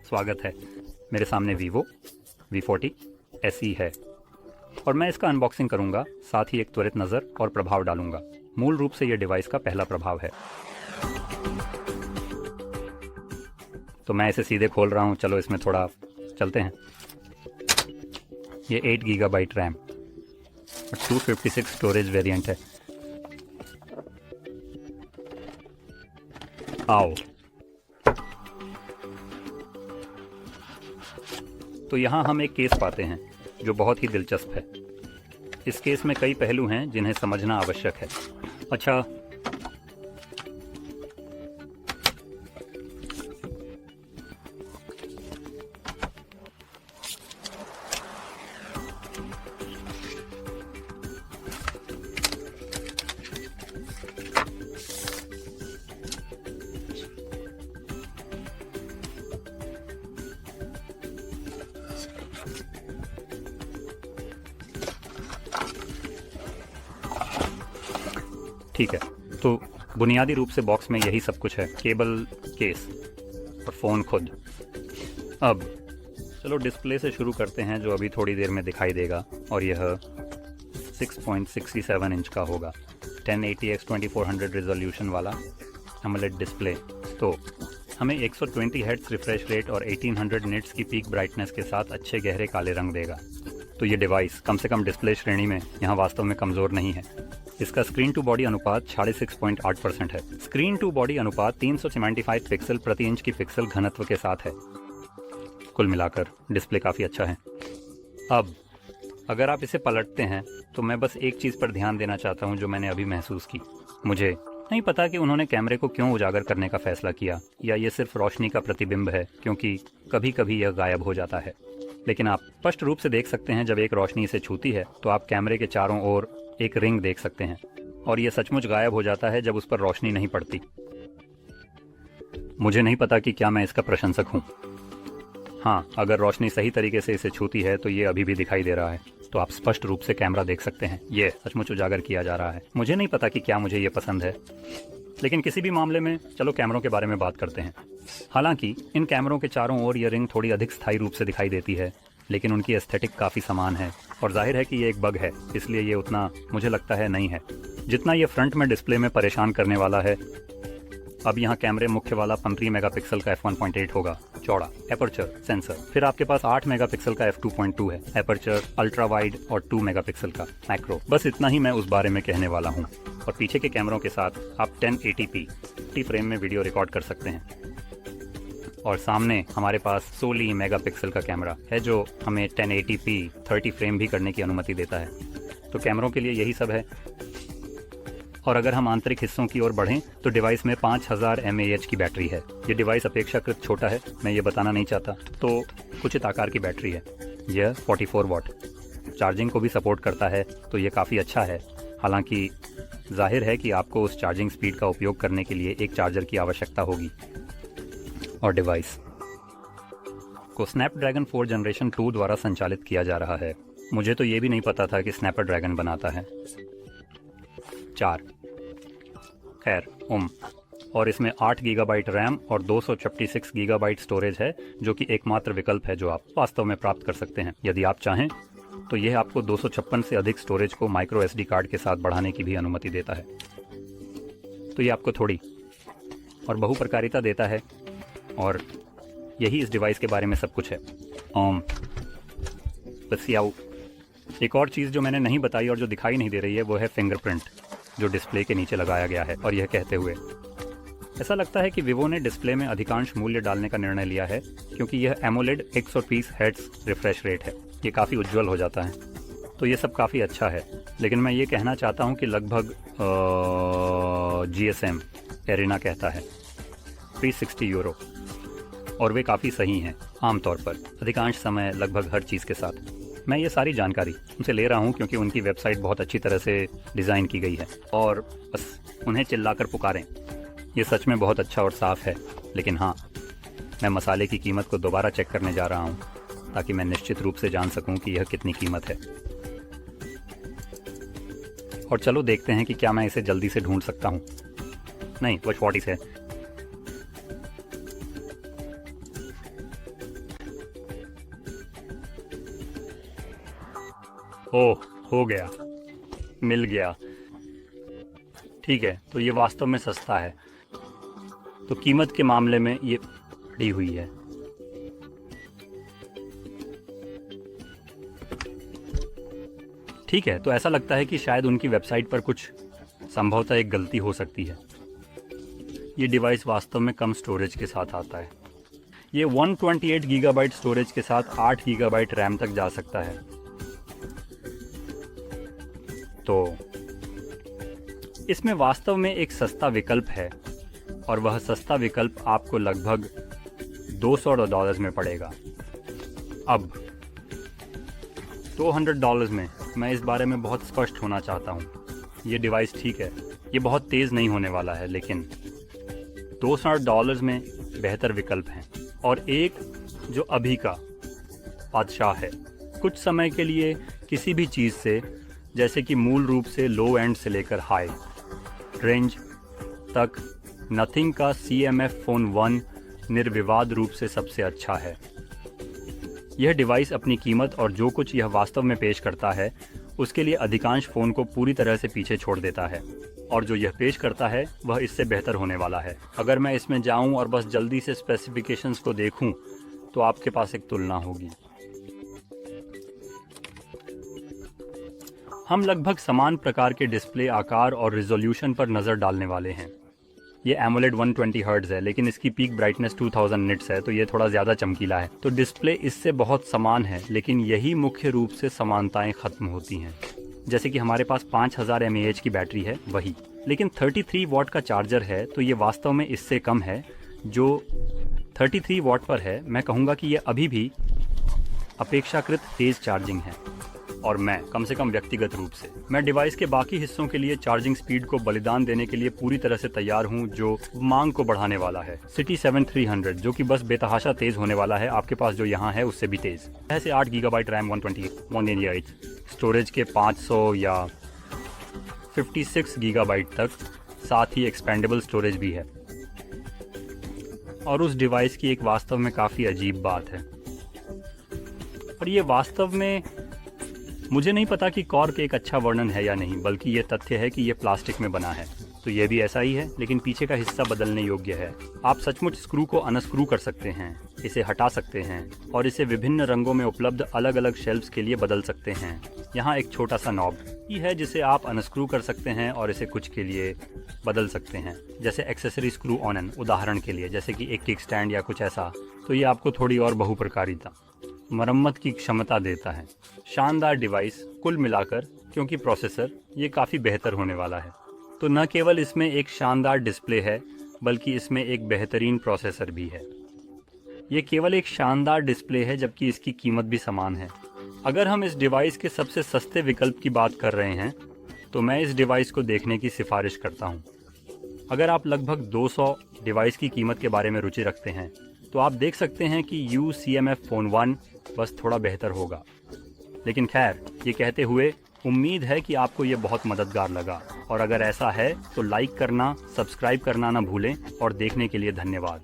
स्वागत है। मेरे सामने वीवो V40 SE है और मैं इसका अनबॉक्सिंग करूंगा, साथ ही एक त्वरित नज़र और प्रभाव डालूंगा। मूल रूप से यह डिवाइस का पहला प्रभाव है। तो मैं इसे सीधे खोल रहा हूं। चलो इसमें थोड़ा चलते हैं। ये 8 GB रैम और 256 स्टोरेज वेरिएंट है। आओ, तो यहाँ हम एक केस पाते हैं जो बहुत ही दिलचस्प है। इस केस में कई पहलू हैं जिन्हें समझना आवश्यक है। अच्छा, ठीक है। तो बुनियादी रूप से बॉक्स में यही सब कुछ है, केबल, केस और फ़ोन खुद। अब चलो डिस्प्ले से शुरू करते हैं जो अभी थोड़ी देर में दिखाई देगा, और यह 6.67 इंच का होगा। 1080x2400 रिजोल्यूशन वाला एमोलेड डिस्प्ले। तो हमें 120 हर्ट्ज रिफ्रेश रेट और 1800 निट्स की पीक ब्राइटनेस के साथ अच्छे गहरे काले रंग देगा। तो ये डिवाइस कम से कम डिस्प्ले श्रेणी में यहाँ वास्तव में कमज़ोर नहीं है। इसका स्क्रीन टू बॉडी अनुपात 6.8% है। स्क्रीन टू बॉडी अनुपात 375 पिक्सल प्रति इंच की पिक्सल घनत्व के साथ है। कुल मिलाकर डिस्प्ले काफ़ी अच्छा है। अब अगर आप इसे पलटते हैं तो मैं बस एक चीज़ पर ध्यान देना चाहता हूं जो मैंने अभी महसूस की। मुझे नहीं पता कि उन्होंने कैमरे को क्यों उजागर करने का फैसला किया, या ये सिर्फ रोशनी का प्रतिबिंब है, क्योंकि कभी कभी यह गायब हो जाता है। लेकिन आप स्पष्ट रूप से देख सकते हैं जब एक रोशनी इसे छूती है तो आप कैमरे के चारों ओर एक रिंग देख सकते हैं, और यह सचमुच गायब हो जाता है जब उस पर रोशनी नहीं पड़ती। मुझे नहीं पता कि क्या मैं इसका प्रशंसक हूँ। हाँ, अगर रोशनी सही तरीके से इसे छूती है तो ये अभी भी दिखाई दे रहा है, तो आप स्पष्ट रूप से कैमरा देख सकते हैं। ये सचमुच उजागर किया जा रहा है। मुझे नहीं पता कि क्या मुझे ये पसंद है, लेकिन किसी भी मामले में चलो कैमरों के बारे में बात करते हैं। हालांकि इन कैमरों के चारों ओर ये रिंग थोड़ी अधिक स्थायी रूप से दिखाई देती है, लेकिन उनकी एस्थेटिक काफ़ी समान है, और जाहिर है कि ये एक बग है, इसलिए ये उतना मुझे लगता है नहीं है जितना ये फ्रंट में डिस्प्ले में परेशान करने वाला है। अब यहाँ कैमरे मुख्य वाला 15 मेगापिक्सल का f1.8 होगा चौड़ा एपर्चर सेंसर। फिर आपके पास 8 मेगापिक्सल का f2.2 है एपर्चर अल्ट्रा वाइड, और 2 मेगापिक्सल का मैक्रो। बस इतना ही मैं उस बारे में कहने वाला हूँ। और पीछे के कैमरों के साथ आप 1080p 50 फ्रेम में वीडियो रिकॉर्ड कर सकते हैं। और सामने हमारे पास 16 मेगापिक्सल का कैमरा है जो हमें 1080p 30 फ्रेम भी करने की अनुमति देता है। तो कैमरों के लिए यही सब है। और अगर हम आंतरिक हिस्सों की ओर बढ़ें तो डिवाइस में 5000 mAh की बैटरी है। ये डिवाइस अपेक्षाकृत छोटा है, मैं ये बताना नहीं चाहता, तो उचित आकार की बैटरी है। यह 44 वाट चार्जिंग को भी सपोर्ट करता है, तो ये काफ़ी अच्छा है। हालांकि जाहिर है कि आपको उस चार्जिंग स्पीड का उपयोग करने के लिए एक चार्जर की आवश्यकता होगी। और डिवाइस को स्नैपड्रैगन 4 जनरेशन 2 द्वारा संचालित किया जा रहा है। मुझे तो ये भी नहीं पता था कि स्नैपड्रैगन बनाता है। 4 खैर और इसमें 8 GB रैम और 256 GB स्टोरेज है, जो कि एकमात्र विकल्प है जो आप वास्तव में प्राप्त कर सकते हैं। यदि आप चाहें तो यह आपको 256 से अधिक स्टोरेज को माइक्रो SD कार्ड के साथ बढ़ाने की भी अनुमति देता है। तो ये आपको थोड़ी और बहुप्रकारिता देता है, और यही इस डिवाइस के बारे में सब कुछ है। बस आओ, एक और चीज़ जो मैंने नहीं बताई और जो दिखाई नहीं दे रही है वो है फिंगरप्रिंट, जो डिस्प्ले के नीचे लगाया गया है। और यह कहते हुए ऐसा लगता है कि विवो ने डिस्प्ले में अधिकांश मूल्य डालने का निर्णय लिया है, क्योंकि यह एमोलेड 120 हर्ट्ज रिफ्रेश रेट है। ये काफ़ी उज्ज्वल हो जाता है, तो ये सब काफ़ी अच्छा है। लेकिन मैं ये कहना चाहता हूँ कि लगभग GSM एरिना कहता है 360 यूरो, और वे काफ़ी सही हैं आमतौर पर, अधिकांश समय लगभग हर चीज़ के साथ। मैं ये सारी जानकारी उनसे ले रहा हूँ क्योंकि उनकी वेबसाइट बहुत अच्छी तरह से डिज़ाइन की गई है, और बस उन्हें चिल्लाकर पुकारें। ये सच में बहुत अच्छा और साफ़ है। लेकिन हाँ, मैं मसाले की कीमत को दोबारा चेक करने जा रहा हूँ, ताकि मैं निश्चित रूप से जान सकूँ कि यह कितनी कीमत है। और चलो देखते हैं कि क्या मैं इसे जल्दी से ढूंढ सकता हूँ। नहीं, वो 40 है। ओह, हो गया, मिल गया। ठीक है, तो ये वास्तव में सस्ता है, तो कीमत के मामले में ये बढ़ी हुई है। ठीक है, तो ऐसा लगता है कि शायद उनकी वेबसाइट पर कुछ संभवतः एक गलती हो सकती है। ये डिवाइस वास्तव में कम स्टोरेज के साथ आता है। ये 128 गीगाबाइट स्टोरेज के साथ 8 गीगाबाइट रैम तक जा सकता है। तो इसमें वास्तव में एक सस्ता विकल्प है, और वह सस्ता विकल्प आपको लगभग $200 में पड़ेगा। अब $200 में मैं इस बारे में बहुत स्पष्ट होना चाहता हूँ। ये डिवाइस ठीक है, ये बहुत तेज़ नहीं होने वाला है, लेकिन $200 में बेहतर विकल्प हैं, और एक जो अभी का बादशाह है। कुछ समय के लिए किसी भी चीज़ से, जैसे कि मूल रूप से लो एंड से लेकर हाई रेंज तक, नथिंग का CMF फोन 1 निर्विवाद रूप से सबसे अच्छा है। यह डिवाइस अपनी कीमत और जो कुछ यह वास्तव में पेश करता है उसके लिए अधिकांश फ़ोन को पूरी तरह से पीछे छोड़ देता है, और जो यह पेश करता है वह इससे बेहतर होने वाला है। अगर मैं इसमें जाऊं और बस जल्दी से स्पेसिफिकेशंस को देखूं तो आपके पास एक तुलना होगी। हम लगभग समान प्रकार के डिस्प्ले आकार और रिजोल्यूशन पर नज़र डालने वाले हैं। ये एमोलेड 120 हर्ट्ज है, लेकिन इसकी पीक ब्राइटनेस 2000 निट्स है, तो ये थोड़ा ज़्यादा चमकीला है। तो डिस्प्ले इससे बहुत समान है, लेकिन यही मुख्य रूप से समानताएं ख़त्म होती हैं। जैसे कि हमारे पास 5000 mAh की बैटरी है वही, लेकिन 33 वॉट का चार्जर है, तो ये वास्तव में इससे कम है। जो 33 वॉट पर है, मैं कहूँगा कि ये अभी भी अपेक्षाकृत तेज़ चार्जिंग है। और मैं कम से कम व्यक्तिगत रूप से मैं डिवाइस के बाकी हिस्सों के लिए चार्जिंग स्पीड को बलिदान देने के लिए पूरी तरह से तैयार हूं, जो मांग को बढ़ाने वाला है। सिटी 7300 जो कि बस बेतहाशा तेज होने वाला है, आपके पास जो यहाँ है उससे भी तेज। ऐसे 8 गीगाबाइट रैम, 128 स्टोरेज के 500 या 56 गीगाबाइट तक, साथ ही एक्सपेंडेबल स्टोरेज भी है। और उस डिवाइस की एक वास्तव में काफ़ी अजीब बात है, और ये वास्तव में मुझे नहीं पता कि कॉर्क एक अच्छा वर्णन है या नहीं, बल्कि ये तथ्य है कि ये प्लास्टिक में बना है। तो ये भी ऐसा ही है, लेकिन पीछे का हिस्सा बदलने योग्य है। आप सचमुच स्क्रू को अनस्क्रू कर सकते हैं, इसे हटा सकते हैं, और इसे विभिन्न रंगों में उपलब्ध अलग अलग शेल्फ्स के लिए बदल सकते हैं। यहाँ एक छोटा सा नॉब ही है जिसे आप अनस्क्रू कर सकते हैं और इसे कुछ के लिए बदल सकते हैं, जैसे एक्सेसरी स्क्रू ऑन, उदाहरण के लिए जैसे कि एक किक स्टैंड या कुछ ऐसा। तो ये आपको थोड़ी और बहुप्रकारिता, मरम्मत की क्षमता देता है। शानदार डिवाइस कुल मिलाकर, क्योंकि प्रोसेसर ये काफ़ी बेहतर होने वाला है। तो न केवल इसमें एक शानदार डिस्प्ले है, बल्कि इसमें एक बेहतरीन प्रोसेसर भी है। ये केवल एक शानदार डिस्प्ले है, जबकि इसकी कीमत भी समान है। अगर हम इस डिवाइस के सबसे सस्ते विकल्प की बात कर रहे हैं, तो मैं इस डिवाइस को देखने की सिफारिश करता हूँ। अगर आप लगभग 200 डिवाइस की कीमत के बारे में रुचि रखते हैं, तो आप देख सकते हैं कि CMF फोन 1 बस थोड़ा बेहतर होगा। लेकिन खैर, ये कहते हुए उम्मीद है कि आपको ये बहुत मददगार लगा, और अगर ऐसा है तो लाइक करना, सब्सक्राइब करना ना भूलें, और देखने के लिए धन्यवाद।